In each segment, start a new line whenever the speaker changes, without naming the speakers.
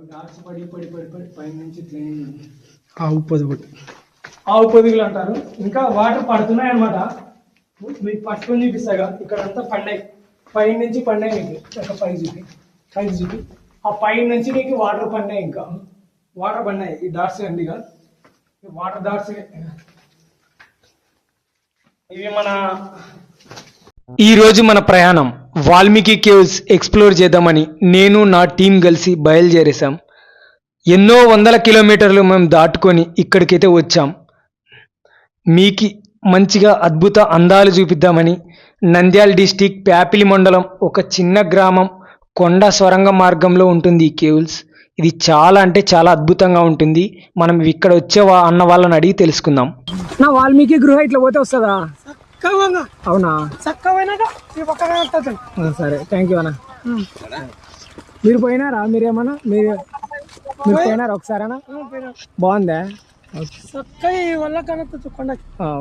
Dots పడి పడి పడి పడి పైన నుంచి ఆవు పొదుగులు ఆవు పొదుగులు అంటారు. ఇంకా వాటర్ పడుతున్నాయి అనమాట. మీకు పట్టుకొని చూపిస్తాగా ఇక్కడంతా పడినాయి, పైన నుంచి పడినాయి. మీకు ఒక 5 జీబీ ఆ పైన నుంచి నీకు వాటర్ పడినాయి. ఇంకా వాటర్ పడినాయి ఈ డాట్స్ అండి. ఇక వాటర్ డాట్స్ ఇవి. ఈరోజు మన ప్రయాణం వాల్మీకి కేవ్స్ ఎక్స్ప్లోర్ చేద్దామని నేను నా టీం కలిసి బయలుదేరేసాం. ఎన్నో వందల కిలోమీటర్లు మేము దాటుకొని ఇక్కడికైతే వచ్చాం. మీకు మంచిగా అద్భుత అందాలు చూపిద్దామని నంద్యాల డిస్టిక్ ప్యాపిలి మండలం ఒక చిన్న గ్రామం కొండ సొరంగ మార్గంలో ఉంటుంది ఈ కేవ్స్. ఇది చాలా అంటే చాలా అద్భుతంగా ఉంటుంది. మనం ఇక్కడ వచ్చే అన్న వాళ్ళని అడిగి తెలుసుకుందాం. నా వాల్మీకి గృహ ఇట్లా పోతే వస్తుందా? అవునా? సరే, థ్యాంక్ యూ అన్న. మీరు పోయినారా? మీరేమన్నా మీరు పోయినారా ఒకసారి? బాగుందా?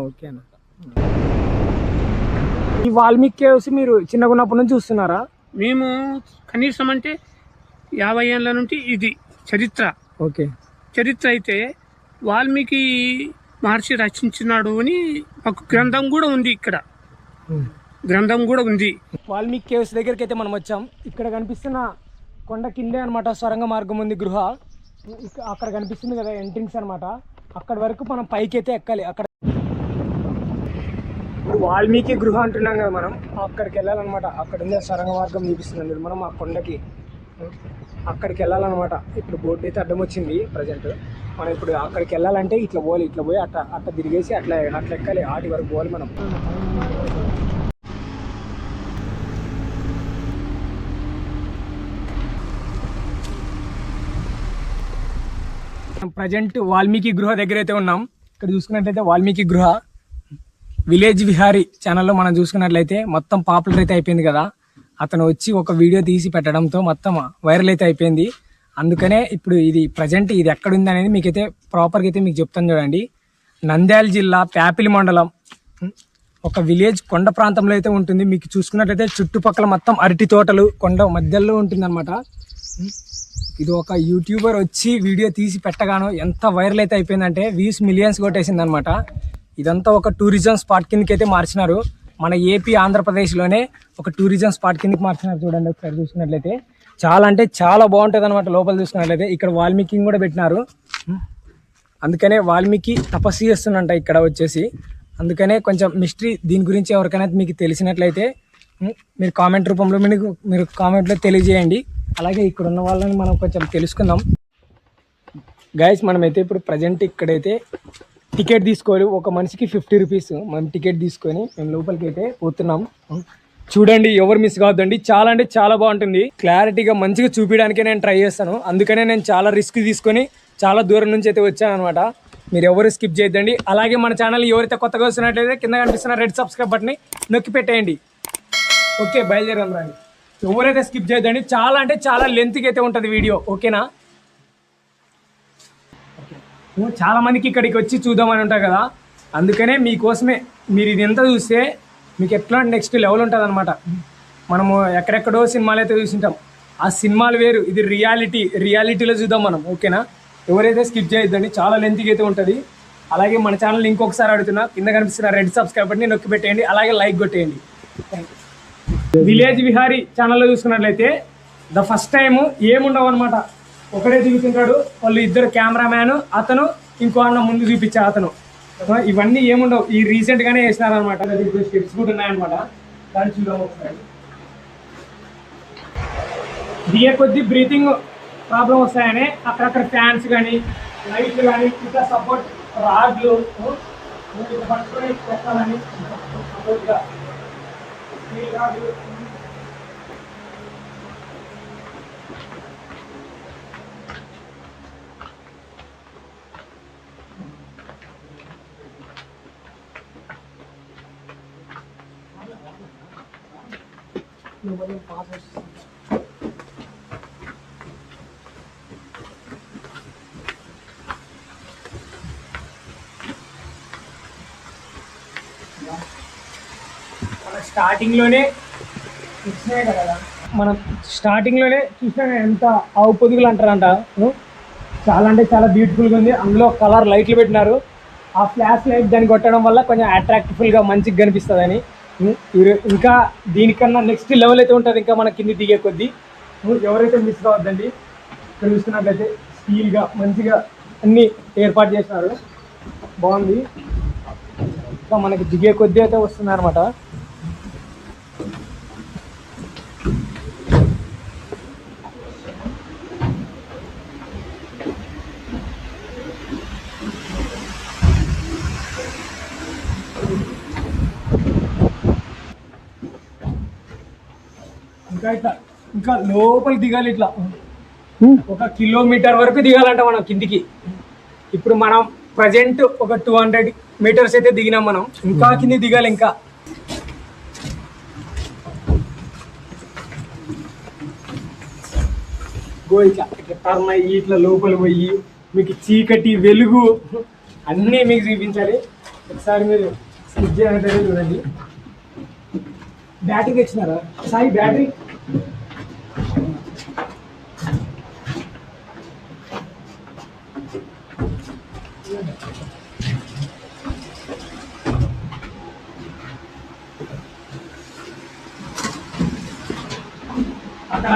ఓకే అన్న. ఈ వాల్మీకి కేవ్స్ మీరు చిన్నగా ఉన్నప్పటి నుంచి చూస్తున్నారా?
మేము కనీసం అంటే 50 ఏళ్ళ నుండి ఇది చరిత్ర.
ఓకే.
చరిత్ర అయితే వాల్మీకి మహర్షి రచించినాడు అని ఒక గ్రంథం కూడా ఉంది. ఇక్కడ గ్రంథం కూడా ఉంది.
వాల్మీకి కేవ్స్ దగ్గరికి అయితే మనం వచ్చాం. ఇక్కడ కనిపిస్తున్న కొండ కిందే అనమాట సొరంగ మార్గం ఉంది, గృహ. అక్కడ కనిపిస్తుంది కదా ఎంట్రింగ్స్ అనమాట. అక్కడి వరకు మనం పైకి అయితే ఎక్కాలి. అక్కడ వాల్మీకి గృహ అంటున్నాం కదా మనం, అక్కడికి వెళ్ళాలన్నమాట. అక్కడ ఉండే సొరంగ మార్గం చూపిస్తుంది మనం ఆ కొండకి. అక్కడికి వెళ్ళాలన్నమాట. ఇప్పుడు బోర్డు అయితే అడ్డం వచ్చింది ప్రజెంట్. మనం ఇప్పుడు అక్కడికి వెళ్ళాలంటే ఇట్లా పోవాలి, ఇట్లా పోయి అట్లా తిరిగేసి అట్లా ఎక్కాలి. ఆటి వరకు పోవాలి మనం. ప్రజెంట్ వాల్మీకి గృహ దగ్గర అయితే ఉన్నాం. ఇక్కడ చూసుకున్నట్లయితే వాల్మీకి గృహ విలేజ్ విహారీ ఛానల్లో మనం చూసుకున్నట్లయితే మొత్తం పాపులర్ అయితే అయిపోయింది కదా. అతను వచ్చి ఒక వీడియో తీసి పెట్టడంతో మొత్తం వైరల్ అయితే అయిపోయింది. అందుకనే ఇప్పుడు ఇది ప్రజెంట్ ఇది ఎక్కడుంది అనేది మీకైతే ప్రాపర్గా అయితే మీకు చెప్తాను చూడండి. నంద్యాల జిల్లా ప్యాపిలి మండలం ఒక విలేజ్ కొండ ప్రాంతంలో అయితే ఉంటుంది. మీకు చూసుకున్నట్లయితే చుట్టుపక్కల మొత్తం అరటి తోటలు కొండ మధ్యలో ఉంటుంది అనమాట. ఇది ఒక యూట్యూబర్ వచ్చి వీడియో తీసి పెట్టగానో ఎంత వైరల్ అయితే అయిపోయిందంటే వ్యూస్ మిలియన్స్ కొట్టేసింది అనమాట. ఇదంతా ఒక టూరిజం స్పాట్ కిందకి అయితే మార్చినారు. మన ఏపీ ఆంధ్రప్రదేశ్లోనే ఒక టూరిజం స్పాట్ కిందకి మార్చినారు. చూడండి ఒకసారి చూసుకున్నట్లయితే చాలా అంటే చాలా బాగుంటుంది అనమాట. లోపల చూసుకున్నట్లయితే ఇక్కడ వాల్మీకి కూడా పెట్టినారు. అందుకనే వాల్మీకి తపస్సు చేస్తున్నంట ఇక్కడ వచ్చేసి. అందుకనే కొంచెం మిస్టరీ దీని గురించి ఎవరికైనా మీకు తెలిసినట్లయితే మీరు కామెంట్ రూపంలో మీరు కామెంట్లో తెలియజేయండి. అలాగే ఇక్కడ ఉన్న వాళ్ళని మనం కొంచెం తెలుసుకుందాం. గైస్ మనమైతే ఇప్పుడు ప్రజెంట్ ఇక్కడైతే టికెట్ తీసుకోవాలి. ఒక మనిషికి 50 రూపీస్ మనం టికెట్ తీసుకొని మేము లోపలికి అయితే పోతున్నాం. చూడండి, ఎవరు మిస్ కావద్దండి. చాలా అంటే చాలా బాగుంటుంది. క్లారిటీగా మంచిగా చూపించడానికే నేను ట్రై చేస్తాను. అందుకనే నేను చాలా రిస్క్ తీసుకొని చాలా దూరం నుంచి అయితే వచ్చాను అనమాట. మీరు ఎవరు స్కిప్ చేయొద్దండి. అలాగే మన ఛానల్ ఎవరైతే కొత్తగా వస్తున్నట్లయితే కింద కనిపిస్తున్న రెడ్ సబ్స్క్రైబ్ బటన్ని నొక్కి పెట్టేయండి. ఓకే, బయలుదేరాం రండి. ఎవరైతే స్కిప్ చేయొద్దండి. చాలా అంటే చాలా లెంత్కి అయితే ఉంటుంది వీడియో. ఓకేనా? చాలా మందికి ఇక్కడికి వచ్చి చూద్దామని ఉంటారు కదా. అందుకనే మీకోసమే మీరు ఇది ఎంత చూస్తే మీకు ఎట్లా నెక్స్ట్ లెవెల్ ఉంటుంది అనమాట. మనము ఎక్కడెక్కడో సినిమాలు అయితే చూసింటాం. ఆ సినిమాలు వేరు, ఇది రియాలిటీలో చూద్దాం మనం. ఓకేనా? ఎవరైతే స్కిప్ చేయొద్దండి, చాలా లెంత్కి అయితే ఉంటుంది. అలాగే మన ఛానల్ ఇంకొకసారి అడుగుతున్నా, కింద కనిపిస్తున్న రెడ్ సబ్స్క్రైబ్ బటన్ని నొక్కి పెట్టేయండి. అలాగే లైక్ కొట్టేయండి. విలేజ్ విహారీ ఛానల్లో చూసుకున్నట్లయితే ద ఫస్ట్ టైం ఏముండవు అనమాట. ఒకడే దిగుతుంటాడు. వాళ్ళు ఇద్దరు కెమెరామ్యాన్, అతను ఇంకో అన్న ముందు చూపించే అతను. ఇవన్నీ ఏముండవు. ఈ రీసెంట్గానే వేసినారనమాట. స్టెప్స్ కూడా ఉన్నాయన్నమాట. దాన్ని చూద్దాం ఒకసారి. దిగే కొద్దీ బ్రీతింగ్ ప్రాబ్లం వస్తాయని అక్కడక్కడ ఫ్యాన్స్ కానీ లైట్లు కానీ ఇంకా సపోర్ట్ రాడ్లు పట్టుకొని పెట్టాలని సపోర్ట్గా రాడ్లు. స్టార్టింగ్ లోనే వచ్చినాయి కదా మనం స్టార్టింగ్లోనే చూసినా ఎంత ఆవు పొదుగులు అంటారంట. చాలా అంటే చాలా బ్యూటిఫుల్గా ఉంది. అందులో కలర్ లైట్లు పెట్టినారు. ఆ ఫ్లాష్ లైట్ దాన్ని కొట్టడం వల్ల కొంచెం అట్రాక్టివ్గా మంచిగా కనిపిస్తుందని. ఇంకా దీనికన్నా నెక్స్ట్ లెవెల్ అయితే ఉంటుంది ఇంకా మన కింది దిగే కొద్దీ. ఎవరైతే మిస్ కావద్దండి. ఇక్కడ చూసుకున్నట్లయితే స్టీల్గా మంచిగా అన్నీ ఏర్పాటు చేసినారు, బాగుంది. ఇంకా మనకి దిగే కొద్దీ అయితే వస్తుంది అనమాట. ఇంకా ఇట్లా ఇంకా లోపలికి దిగాలి. ఇట్లా 1 కిలోమీటర్ వరకు దిగాలంట మనం కిందికి. ఇప్పుడు మనం ప్రజెంట్ ఒక 200 మీటర్స్ అయితే దిగినాం మనం. ఇంకా కింది దిగాలి. ఇంకా ఇట్లా టర్న్ అయ్యి ఇట్లా లోపల పోయి మీకు చీకటి వెలుగు అన్నీ మీకు చూపించాలి. ఒకసారి మీరు స్కిప్ చేయాలంటే చూడండి. బ్యాటరీ తెచ్చినారా సాయి? బ్యాటరీ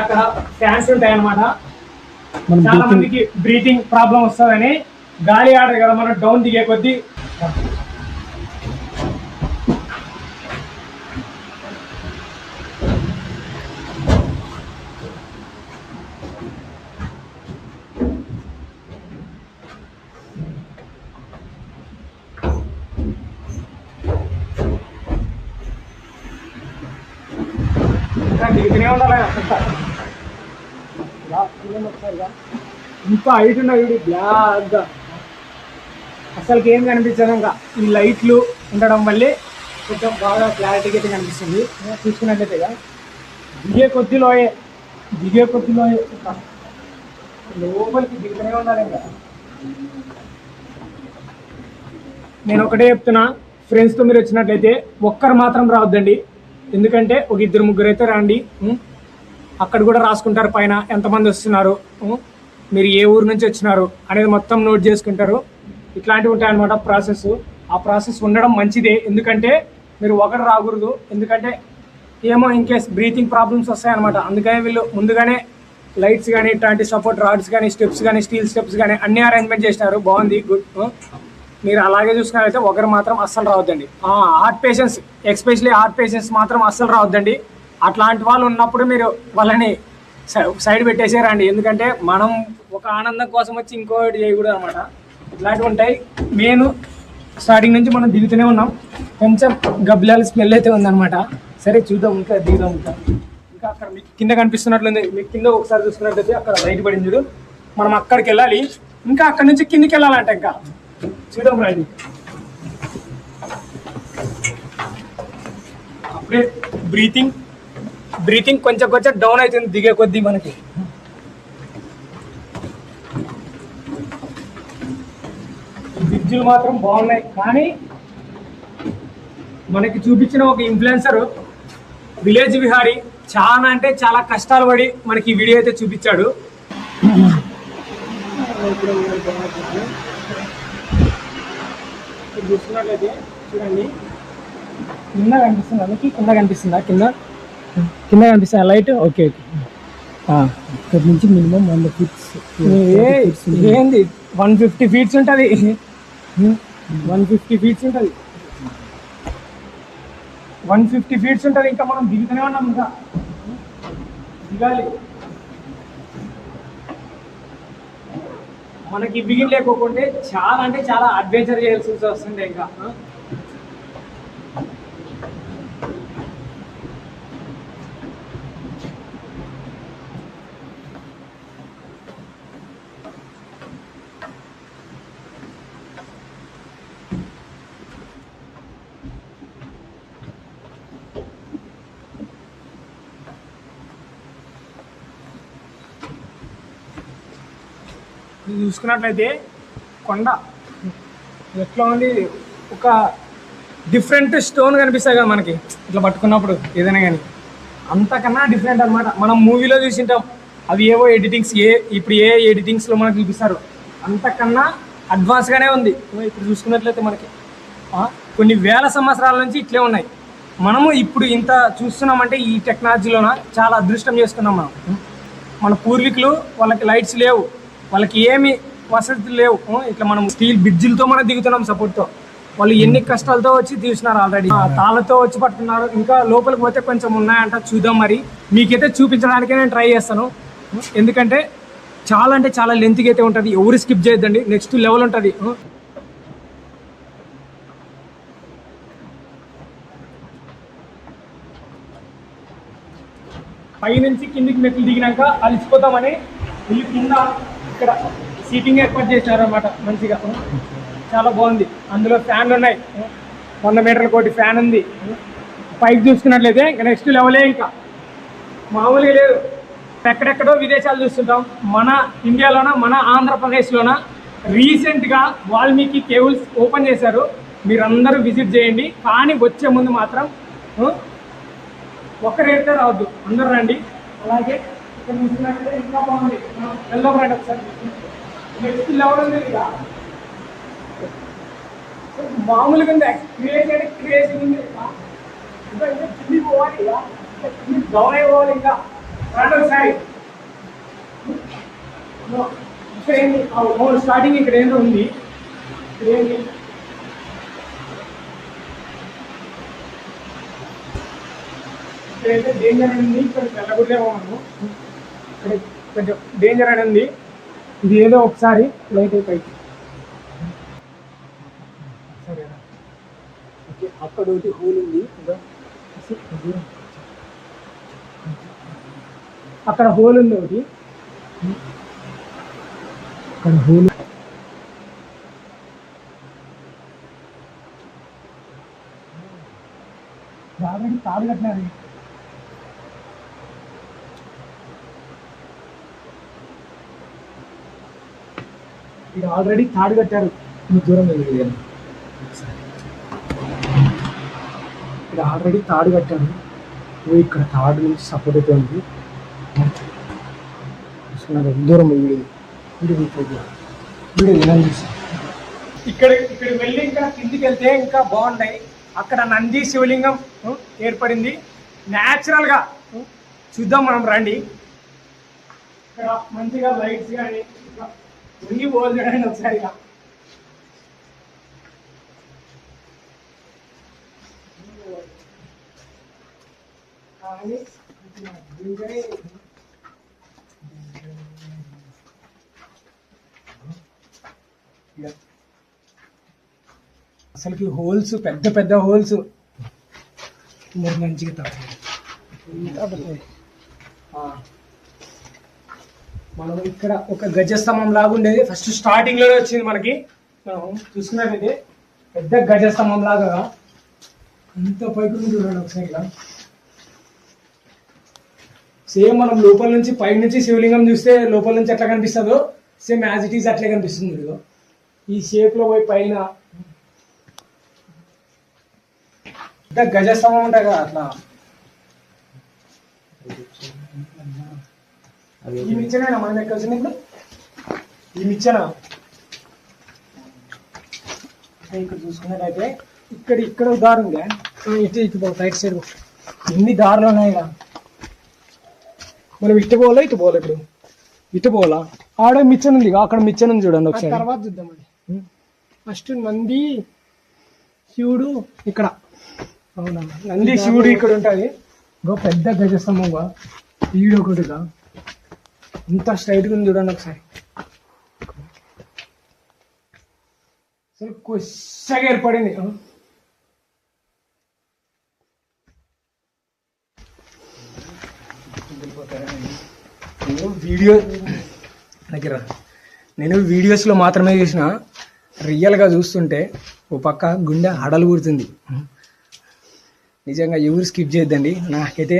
అక్కడ ఫ్యాన్స్ ఉంటాయి అన్నమాట. చాలా మందికి బ్రీతింగ్ ప్రాబ్లం వస్తుందని గాలి ఆడదు కదా మనం డౌన్ దిగే కొద్దీ. దిగుతూనే ఉండాలి. ఇంకా హైట్ ఉన్నాయి బ్లాక్గా, అసలుకి ఏం కనిపించదు. ఇంకా ఈ లైట్లు ఉండడం వల్లే కొంచెం బాగా క్లారిటీగా అయితే కనిపిస్తుంది. చూసుకున్నట్లయితే దిగే కొద్దిలోయే లోపలికి దిగుతూనే ఉండాలి. ఇంకా నేను ఒకటే చెప్తున్నా, ఫ్రెండ్స్తో మీరు వచ్చినట్లయితే ఒక్కరు మాత్రం రావద్దండి. ఎందుకంటే ఒక 2-3 అయితే రండి. అక్కడ కూడా రాసుకుంటారు పైన ఎంతమంది వస్తున్నారు, మీరు ఏ ఊరు నుంచి వచ్చినారు అనేది మొత్తం నోట్ చేసుకుంటారు. ఇట్లాంటివి ఉంటాయన్నమాట ప్రాసెస్. ఆ ప్రాసెస్ ఉండడం మంచిదే. ఎందుకంటే మీరు ఒకటి రాకూడదు. ఎందుకంటే ఏమో ఇన్ కేస్ బ్రీతింగ్ ప్రాబ్లమ్స్ వస్తాయన్నమాట. అందుకనే వీళ్ళు ముందుగానే లైట్స్ కానీ ఇట్లాంటి సపోర్ట్ రాడ్స్ కానీ స్టెప్స్ కానీ స్టీల్ స్టెప్స్ కానీ అన్ని అరేంజ్మెంట్ చేసినారు. బాగుంది, గుడ్. మీరు అలాగే చూసుకున్నట్లయితే ఒకరు మాత్రం అస్సలు రావద్దండి. Heart patients, especially heart patients మాత్రం అస్సలు రావద్దండి. అట్లాంటి వాళ్ళు ఉన్నప్పుడు మీరు వాళ్ళని సైడ్ పెట్టేసారండి. ఎందుకంటే మనం ఒక ఆనందం కోసం వచ్చి ఇంకోటి చేయకూడదు అనమాట. ఇట్లాంటివి ఉంటాయి. మెయిన్ స్టార్టింగ్ నుంచి మనం దిగుతూనే ఉన్నాం. కొంచెం గబ్బిలాల స్మెల్ అయితే ఉందన్నమాట. సరే చూద్దాం, ఇంకా దిగుదాం. ఇంకా అక్కడ మీకు కింద కనిపిస్తున్నట్లుంది. మీకు కింద ఒకసారి చూసుకున్నట్లయితే అక్కడ లైట్ పడింది చూడు. మనం అక్కడికి వెళ్ళాలి. ఇంకా అక్కడ నుంచి కిందికి వెళ్ళాలంట. ఇంకా చూద్దాం రండి. అప్పుడే బ్రీతింగ్ కొంచెం డౌన్ అవుతుంది దిగే కొద్దీ మనకి. బ్రిడ్జులు మాత్రం బాగున్నాయి. కానీ మనకి చూపించిన ఒక ఇన్ఫ్లుయెన్సర్ విలేజ్ విహారీ చాలా అంటే చాలా కష్టాలు పడి మనకి ఈ వీడియో అయితే చూపించాడు. చూస్తున్నట్లయితే చూడండి, కింద కనిపిస్తుందా మీకు? కింద కనిపిస్తుంది లైట్. ఓకే ఇక్కడ నుంచి మినిమం 100 ఫీట్స్. ఏంది 150 ఫీట్స్ ఉంటుంది. 150 ఫీట్స్ ఉంటుంది. 150 ఫీట్స్ ఉంటుంది. ఇంకా మనం దిగుతూనే ఉన్నాం. ఇంకా దిగాలి. మనకి బిగిన్ లేకోకుంటే చాలా అంటే చాలా అడ్వెంచర్ చేయాల్సి వస్తుంది. ఇంకా చూసుకున్నట్లయితే కొండ ఎట్లా ఉంది, ఒక డిఫరెంట్ స్టోన్ కనిపిస్తాయి కదా మనకి ఇట్లా పట్టుకున్నప్పుడు ఏదైనా కానీ. అంతకన్నా డిఫరెంట్ అనమాట. మనం మూవీలో చూసింటాం అవి ఏవో ఎడిటింగ్స్, ఇప్పుడు ఏ ఎడిటింగ్స్లో మనకు చూపిస్తారు అంతకన్నా అడ్వాన్స్గానే ఉంది. ఇప్పుడు చూసుకున్నట్లయితే మనకి కొన్ని వేల సంవత్సరాల నుంచి ఇట్లే ఉన్నాయి. మనము ఇప్పుడు ఇంత చూస్తున్నామంటే ఈ టెక్నాలజీలోన చాలా అదృష్టం చేసుకున్నాం మనం. మన పూర్వీకులు వాళ్ళకి లైట్స్ లేవు, వాళ్ళకి ఏమి వసతులు లేవు. ఇట్లా మనం స్టీల్ బ్రిడ్జిలతో మనం దిగుతున్నాం సపోర్ట్తో. వాళ్ళు ఎన్ని కష్టాలతో వచ్చి తీసినారు ఆల్రెడీ. తాళ్ళతో వచ్చి పట్టుకున్నారు. ఇంకా లోపలికి పోతే కొంచెం ఉన్నాయంట, చూద్దాం. మరి మీకైతే చూపించడానికే నేను ట్రై చేస్తాను. ఎందుకంటే చాలా అంటే చాలా లెంత్గా అయితే ఉంటుంది. ఎవరు స్కిప్ చేయొద్దండి, నెక్స్ట్ లెవెల్ ఉంటుంది. పైనుంచి కిందికి మెట్లు దిగినాక అలిసిపోతామని వీళ్ళు కింద ఇక్కడ సీటింగ్ ఏర్పాటు చేశారన్నమాట మంచిగా. చాలా బాగుంది. అందులో ఫ్యాన్లు ఉన్నాయి, 100 మీటర్ల కోటి ఫ్యాన్ ఉంది. పైకి చూసుకున్నట్లయితే ఇంకా నెక్స్ట్ లెవెలే, ఇంకా మామూలుగా లేదు. ఎక్కడెక్కడో విదేశాలు చూస్తుంటాం, మన ఇండియాలోన మన ఆంధ్రప్రదేశ్లోన రీసెంట్గా వాల్మీకి కేవ్స్ ఓపెన్ చేశారు. మీరందరూ విజిట్ చేయండి. కానీ వచ్చే ముందు మాత్రం ఒక్కరైతే రావద్దు, అందరూ రండి. అలాగే ఇక్కడ చూసినట్లయితే ఇంకా బాగుంది. వెళ్దాం రండి ఒకసారి. నెక్స్ట్ లెవెల్ ఉంది కదా, మామూలుగా ఉంది. క్రియేషన్ ఉంది. ఇంకా ఇంకా కింది పోవాలి, ఇక కింది డౌన్ అయిపోవాలి. ఇంకా రండి ఒకసారి. ఇక్కడ ఏంటి స్టార్టింగ్ ఇక్కడ ఏంటో ఉంది. ఇక్కడ ఏంటి ఇక్కడైతే డేంజర్ అని ఉంది. ఇక్కడ వెళ్ళకూడదేమో మనము. ఇక్కడ కొంచెం డేంజర్ అని ఉంది. ఇది ఏదో ఒకసారి లైట్ అయిపోయి ఓకే. అక్కడ ఒకటి హోల్ ఉంది, అక్కడ హోల్ ఉంది ఒకటి. అక్కడ హోల్ ఆల్రెడీ తాడు కట్టినారు. ఇది ఆల్రెడీ తాడు కట్టారు. దూరం ఇక్కడ ఆల్రెడీ తాడు కట్టారు. ఇక్కడ తాడు నుంచి సపోర్ట్ అయితే ఉంది. దూరం ఇక్కడ వెళ్ళి ఇంకా కిందికి వెళ్తే ఇంకా బాగున్నాయి. అక్కడ నంది శివలింగం ఏర్పడింది న్యాచురల్గా. చూద్దాం మనం, రండి. ఇక్కడ మంచిగా లైట్స్ కానీ ఉంగి పోవాలి చూడండి ఒకసారి. అసలుకి హోల్స్ పెద్ద పెద్ద హోల్స్ మంచిగా మనం ఇక్కడ ఒక గజస్తంభం లాగా ఉండేది ఫస్ట్ స్టార్టింగ్ లోనే వచ్చింది మనకి. మనం చూసుకున్నట్లయితే పెద్ద గజస్తంభం లాగా అంత పైకి చూడండి ఒకసారి. ఇలా సేమ్ మనం లోపల నుంచి పై నుంచి శివలింగం చూస్తే లోపల నుంచి ఎట్లా కనిపిస్తుందో సేమ్ యాజ్ ఇట్ ఈజ్ అట్లే కనిపిస్తుంది. ఇదిగో ఈ షేప్ లో పోయి పైన పెద్ద గజస్తంభం ఉంటాయి కదా అట్లా. ఈ మిచ్చన మన దగ్గర వచ్చినప్పుడు ఈ మిచ్చన ఇక్కడ చూసుకున్నట్టయితే ఇక్కడ దారి ఉంది. ఇటు రైట్ సైడ్ ఎన్ని దారులు ఉన్నాయి కదా. మనం ఇటు పోవాలా ఇటు పోవాలా? ఇప్పుడు ఇటు పోవాలా? ఆడ మిచ్చన్ ఉంది, అక్కడ మిచ్చన్ ఉంది చూడండి ఒకసారి. తర్వాత చూద్దామండి. ఫస్ట్ నంది శివుడు ఇక్కడ. అవునా, నంది శివుడు ఇక్కడ ఉంటుంది. పెద్ద గజస్తంభంగా ఈడు ఒకటిగా ఇంత స్ట్రైట్గా ఉంది చూడండి ఒకసారి. అసలు కొత్తగా ఏర్పడింది. నేను వీడియోస్లో మాత్రమే చూసిన, రియల్గా చూస్తుంటే ఓ పక్క గుండె హడలు కూరుతుంది. నిజంగా ఎవరు స్కిప్ చేయొద్దండి. నాకైతే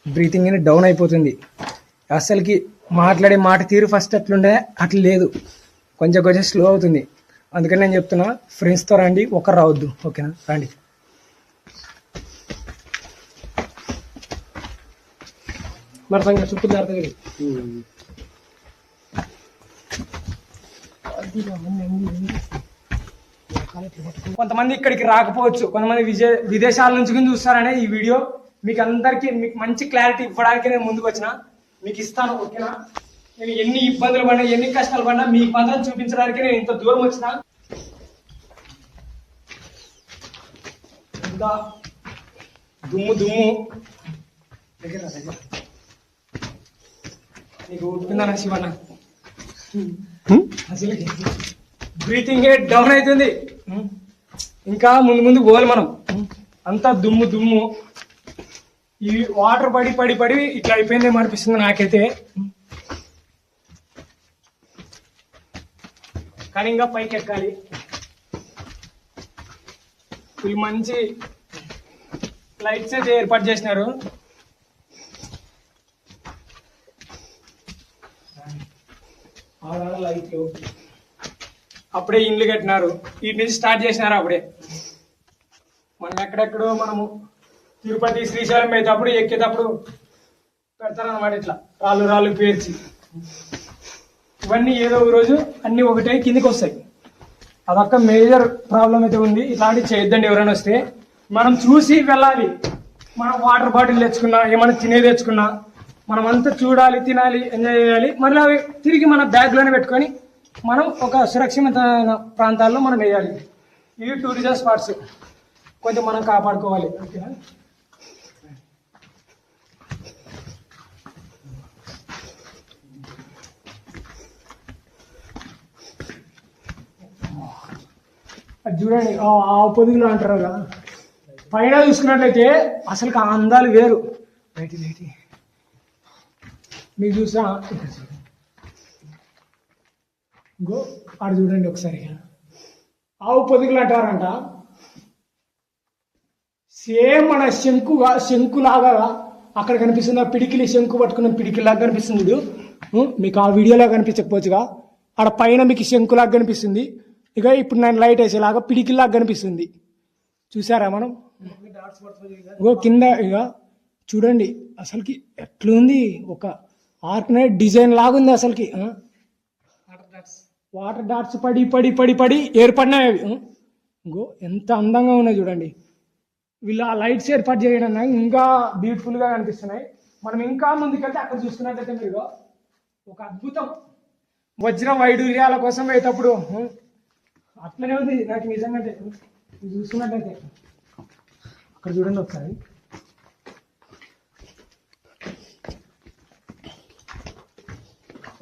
బ్రీతింగ్ అనేది డౌన్ అయిపోతుంది. అసలుకి మాట్లాడే మాట తీరు ఫస్ట్ అట్లుండే అట్లా లేదు, కొంచెం కొంచెం స్లో అవుతుంది. అందుకని నేను చెప్తున్నా, ఫ్రెండ్స్తో రండి, ఒకరు రావద్దు. ఓకేనా? రండి. మరి సంగతి చుట్టూ జరుగుతుంది. కొంతమంది ఇక్కడికి రాకపోవచ్చు, కొంతమంది విదేశాల నుంచి కూడా చూస్తారనే ఈ వీడియో మీకు అందరికి మీకు మంచి క్లారిటీ ఇవ్వడానికి నేను ముందుకు వచ్చిన, మీకు ఇస్తాను. ఓకేనా? నేను ఎన్ని ఇబ్బందులు పడినా ఎన్ని కష్టాలు పడినా మీకు మాత్రం చూపించడానికి నేను ఇంత దూరం వచ్చిన. ఇంకా దుమ్ము దుమ్ము దగ్గర నీకు ఊరుకుందా శివన్న? అసలు బ్రీతింగ్ డౌన్ అవుతుంది. ఇంకా ముందు ముందు పోవాలి మనం. అంతా దుమ్ము దుమ్ము, ఈ వాటర్ పడి పడి పడి ఇట్లా అయిపోయిందేమో అనిపిస్తుంది నాకైతే. కానీ ఇంకా పైకి ఎక్కాలి. వీళ్ళు మంచి లైట్స్ అయితే ఏర్పాటు చేసినారు. లైట్లు అప్పుడే ఇండ్లు కట్టినారు, వీటి నుంచి స్టార్ట్ చేసినారు అప్పుడే. మనం ఎక్కడెక్కడో మనము తిరుపతి శ్రీశైలం పోయేటప్పుడు ఎక్కేటప్పుడు పెడతారన్నమాట ఇట్లా రాళ్ళు రాళ్ళు పేర్చి. ఇవన్నీ ఏదో ఒక రోజు అన్ని ఒకటే కిందికి వస్తాయి. అదొక్క మేజర్ ప్రాబ్లం అయితే ఉంది. ఇట్లాంటివి చేయొద్దండి. ఎవరైనా వస్తే మనం చూసి వెళ్ళాలి. మనం వాటర్ బాటిల్ తెచ్చుకున్నా, ఏమైనా తినేది తెచ్చుకున్నా మనం అంతా చూడాలి, తినాలి, ఎంజాయ్ చేయాలి. మళ్ళీ అవి తిరిగి మన బ్యాగ్లోనే పెట్టుకొని మనం ఒక సురక్షితమైన ప్రాంతాల్లో మనం వేయాలి. ఇవి టూరిజం స్పాట్స్, కొంచెం మనం కాపాడుకోవాలి. ఓకేనా? అది చూడండి, ఆవు పొదుగులు అంటారు కదా. పైన చూసుకున్నట్లయితే అసలు ఆ అందాలు వేరు. రైట్ రైట్ మీకు చూసా గో ఆడ చూడండి ఒకసారి. ఆవు పొదుగులు అంటారంట. సేమ్ మన శంకులాగా అక్కడ కనిపిస్తుంది. ఆ పిడికిలి, శంకు పట్టుకున్న పిడికిలాగా కనిపిస్తుంది. మీకు ఆ వీడియోలో కనిపించకపోవచ్చుగా. ఆడ పైన మీకు శంకులాగా కనిపిస్తుంది. ఇక ఇప్పుడు నేను లైట్ వేసేలాగా పిడికిలాగా కనిపిస్తుంది. చూసారా మనం? ఇగో కింద ఇక చూడండి అసలుకి ఎట్లుంది. ఒక ఆర్కినైట్ డిజైన్ లాగా ఉంది అసలుకి. వాటర్ డాట్స్ పడి పడి పడి పడి ఏర్పడినాయి అవి. ఇంకో ఎంత అందంగా ఉన్నాయి చూడండి. వీళ్ళు ఆ లైట్స్ ఏర్పాటు చేయడం ఇంకా బ్యూటిఫుల్గా కనిపిస్తున్నాయి. మనం ఇంకా ముందుకెళ్తే అక్కడ చూసుకున్నట్లయితే మీరు ఒక అద్భుతం. వజ్ర వైడూర్యాల కోసం పోయేటప్పుడు అట్లనే ఉంది నాకు నిజంగా. చూసుకున్నట్లయితే అక్కడ చూడండి ఒకసారి.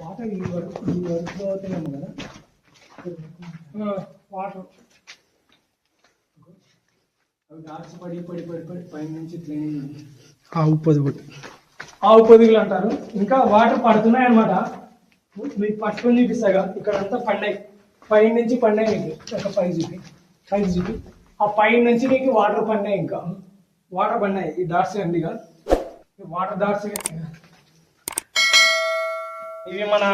వాటర్ ఈ వరకు అవుతున్నాము కదా. వాటర్ డాట్స్ పడి పడి పడి పడి పైన నుంచి ఆవు పొదుగులు అంటారు. ఇంకా వాటర్ పడుతున్నాయి అనమాట. మీకు పట్టుకొని చూపిస్తాగా. ఇక్కడ అంతా పడినాయి, పైన నుంచి పడినాయి. మీకు ఒక 5 జీబీ ఆ పైన నుంచి మీకు వాటర్ పడినాయి. ఇంకా వాటర్ పడినాయి. ఈ డాట్స్ అండి, ఇక వాటర్ డాట్స్. ఇవి మన